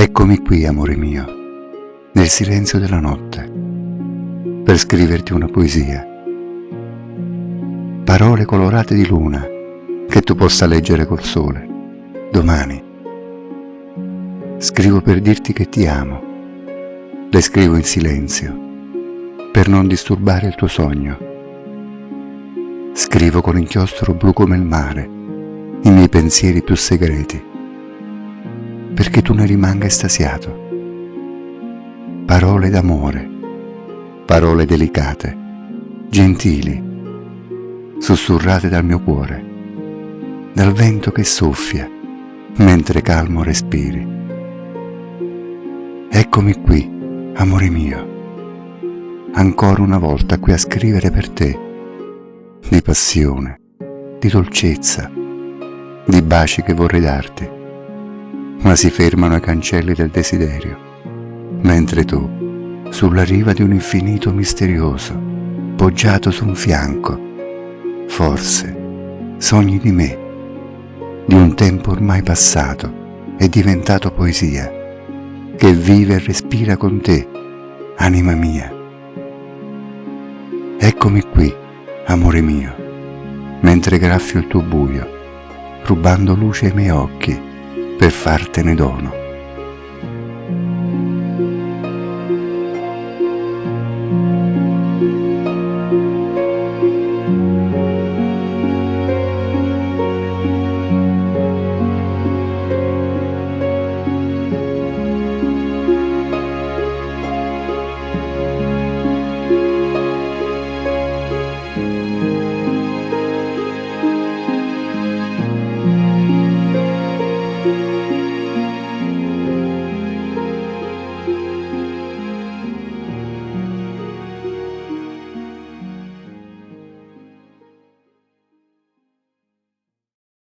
Eccomi qui, amore mio, nel silenzio della notte, per scriverti una poesia. Parole colorate di luna che tu possa leggere col sole, domani. Scrivo per dirti che ti amo, le scrivo in silenzio, per non disturbare il tuo sogno. Scrivo con inchiostro blu come il mare, i miei pensieri più segreti, perché tu ne rimanga estasiato. Parole d'amore, parole delicate, gentili, sussurrate dal mio cuore, dal vento che soffia mentre calmo respiri. Eccomi qui, amore mio, ancora una volta qui a scrivere per te, di passione, di dolcezza, di baci che vorrei darti, ma si fermano ai cancelli del desiderio, mentre tu, sulla riva di un infinito misterioso, poggiato su un fianco, forse sogni di me, di un tempo ormai passato e diventato poesia, che vive e respira con te, anima mia. Eccomi qui, amore mio, mentre graffio il tuo buio, rubando luce ai miei occhi per fartene dono.